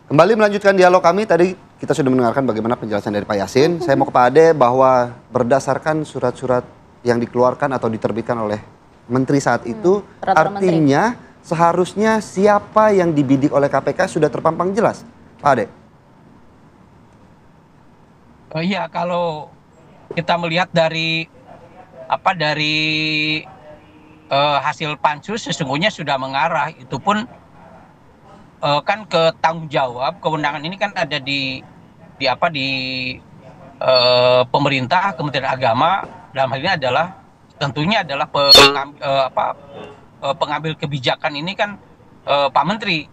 Kembali melanjutkan dialog kami, tadi kita sudah mendengarkan bagaimana penjelasan dari Pak Yasin. Saya mau ke Pak Ade bahwa berdasarkan surat-surat yang dikeluarkan atau diterbitkan oleh Menteri saat itu, artinya seharusnya siapa yang dibidik oleh KPK sudah terpampang jelas, Pak Ade. Iya, kalau kita melihat dari hasil pansus sesungguhnya sudah mengarah, itu pun kan ke tanggung jawab kewenangan ini kan ada di pemerintah, Kementerian Agama, dalam hal ini adalah tentunya adalah pengambil kebijakan ini kan Pak Menteri.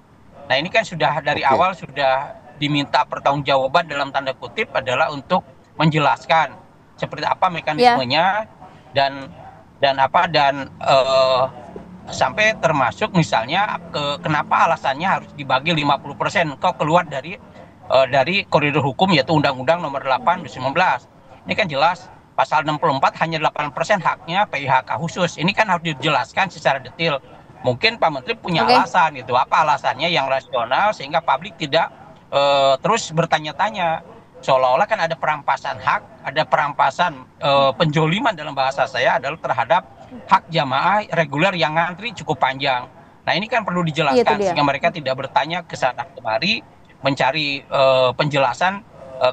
Nah ini kan sudah dari awal sudah diminta pertanggungjawaban dalam tanda kutip adalah untuk menjelaskan seperti apa mekanismenya dan sampai termasuk misalnya kenapa alasannya harus dibagi 50% kok keluar dari koridor hukum yaitu Undang-Undang Nomor 8 2019. Ini kan jelas pasal 64 hanya 8% haknya PIHK khusus. Ini kan harus dijelaskan secara detail. Mungkin Pak Menteri punya alasan gitu. Apa alasannya yang rasional sehingga publik tidak terus bertanya-tanya. Seolah-olah kan ada perampasan hak, ada perampasan penjoliman dalam bahasa saya adalah terhadap hak jamaah reguler yang ngantri cukup panjang. Nah ini kan perlu dijelaskan sehingga mereka tidak bertanya ke sana kemari mencari penjelasan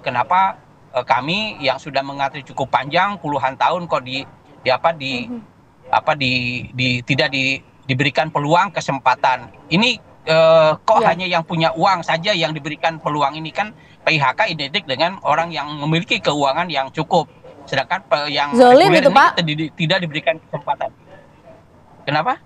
kenapa kami yang sudah mengantri cukup panjang puluhan tahun kok tidak diberikan peluang kesempatan. Ini kok hanya yang punya uang saja yang diberikan peluang ini, kan PIHK identik dengan orang yang memiliki keuangan yang cukup. Sedangkan yang Zolim itu, Pak, tidak diberikan kesempatan. Kenapa?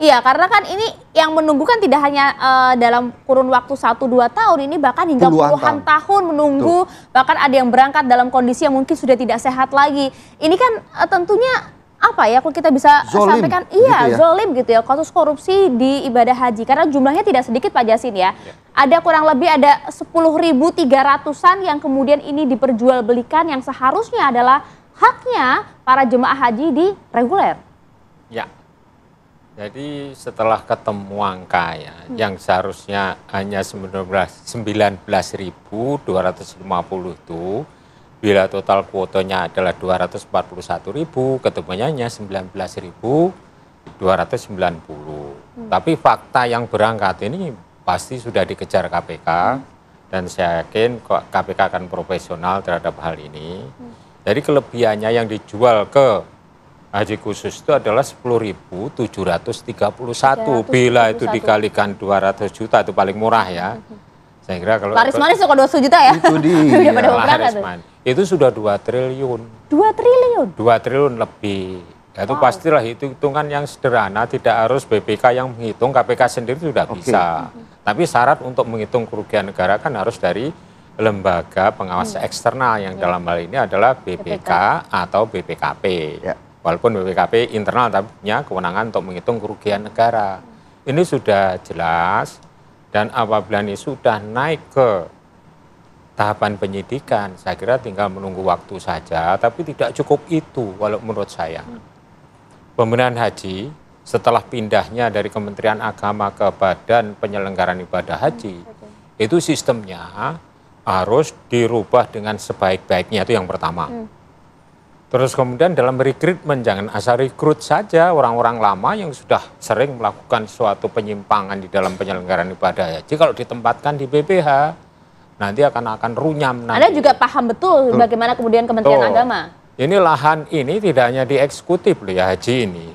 Iya, karena kan ini yang menunggu kan tidak hanya dalam kurun waktu 1-2 tahun, ini bahkan hingga puluhan tahun menunggu. Bahkan ada yang berangkat dalam kondisi yang mungkin sudah tidak sehat lagi. Ini kan tentunya apa ya, kalau kita bisa sampaikan, zolim gitu ya, kasus korupsi di ibadah haji. Karena jumlahnya tidak sedikit Pak Yasin ya. Ada kurang lebih ada 10.300-an yang kemudian ini diperjualbelikan yang seharusnya adalah haknya para jemaah haji di reguler. Ya. Jadi setelah ketemu angka ya, yang seharusnya hanya 19.250 itu, bila total kuotanya adalah 241.000, ketemunya hanya 19.290. Tapi fakta yang berangkat ini pasti sudah dikejar KPK, dan saya yakin KPK akan profesional terhadap hal ini. Jadi kelebihannya yang dijual ke haji khusus itu adalah 10.731. Bila itu dikalikan 200 juta itu paling murah ya. Saya kira kalau laris manis kok 200 juta ya. Itu dia. Laris manis. Itu sudah 2 triliun. 2 triliun? 2 triliun lebih. Itu pastilah hitungan yang sederhana, tidak harus BPK yang menghitung, KPK sendiri sudah bisa. Tapi syarat untuk menghitung kerugian negara kan harus dari lembaga pengawas eksternal yang dalam hal ini adalah BPK atau BPKP. Walaupun BPKP internal tapi punya kewenangan untuk menghitung kerugian negara. Ini sudah jelas, dan apabila ini sudah naik ke tahapan penyidikan, saya kira tinggal menunggu waktu saja, tapi tidak cukup itu walau menurut saya. Pembenahan haji setelah pindahnya dari Kementerian Agama ke Badan Penyelenggaraan Ibadah Haji, itu sistemnya harus dirubah dengan sebaik-baiknya, itu yang pertama. Terus kemudian dalam rekrutmen, jangan asal rekrut saja orang-orang lama yang sudah sering melakukan suatu penyimpangan di dalam penyelenggaraan ibadah haji. Kalau ditempatkan di BPH, nanti akan runyam. Anda juga paham betul bagaimana kemudian Kementerian Agama. Ini lahan ini tidak hanya di eksekutif loh ya, haji ini.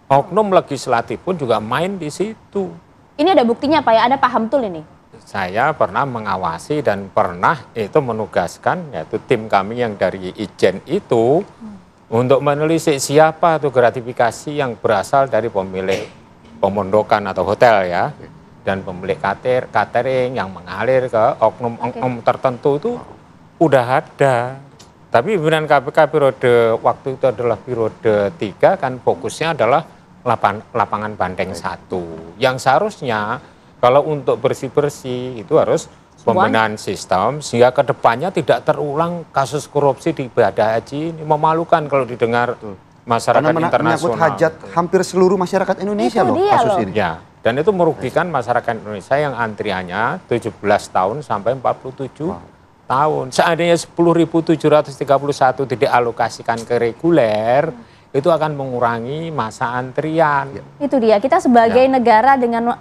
Oknum legislatif pun juga main di situ. Ini ada buktinya Pak ya, Anda paham betul ini? Saya pernah mengawasi dan pernah itu menugaskan, yaitu tim kami yang dari Ijen itu, untuk menelisik siapa tuh gratifikasi yang berasal dari pemilik pemondokan atau hotel ya, dan pemilik catering yang mengalir ke oknum tertentu itu udah ada. Tapi pimpinan KPK periode waktu itu adalah periode 3, kan fokusnya adalah lapangan Banteng 1. Yang seharusnya kalau untuk bersih-bersih itu harus pembenahan sistem sehingga kedepannya tidak terulang kasus korupsi di ibadah haji. Ini memalukan kalau didengar masyarakat internasional. Menyangkut hajat hampir seluruh masyarakat Indonesia loh kasus ini. Ya, Dan itu merugikan masyarakat Indonesia yang antriannya 17 tahun sampai 47 tahun. Seandainya 10.731 dialokasikan ke reguler, itu akan mengurangi masa antrian. Itu dia, kita sebagai negara dengan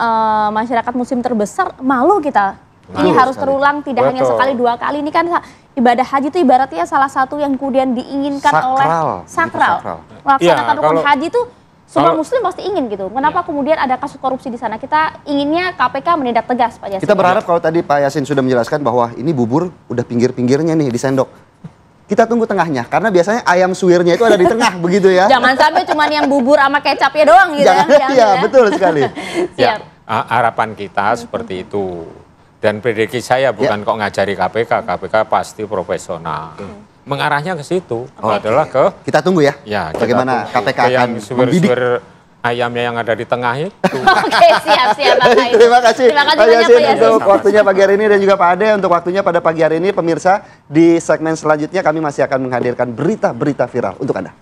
masyarakat muslim terbesar, malu kita. Ini harus terulang, tidak hanya sekali 2 kali. Ini kan ibadah haji itu ibaratnya salah satu yang kemudian diinginkan oleh sakral. Melaksanakan rukun haji itu semua muslim pasti ingin gitu. Kenapa kemudian ada kasus korupsi di sana? Kita inginnya KPK menindak tegas, Pak Yasin. Kita berharap kalau tadi Pak Yasin sudah menjelaskan bahwa ini bubur udah pinggir-pinggirnya nih disendok. Kita tunggu tengahnya, karena biasanya ayam suwirnya itu ada di tengah, begitu ya. Jangan sampai cuma yang bubur sama kecapnya doang gitu. Jangan, ya, betul sekali. Siap. Harapan kita seperti itu. Dan prediksi saya bukan kok ngajari KPK pasti profesional. Mengarahnya ke situ adalah ke kita tunggu ya. Bagaimana KPK akan membidik ayamnya yang ada di tengah itu. Oke, siap Pak. Terima kasih Pak Yasin untuk Yasin. waktunya pagi hari ini dan juga Pak Ade untuk waktunya pada pagi hari ini. Pemirsa, di segmen selanjutnya kami masih akan menghadirkan berita-berita viral untuk Anda.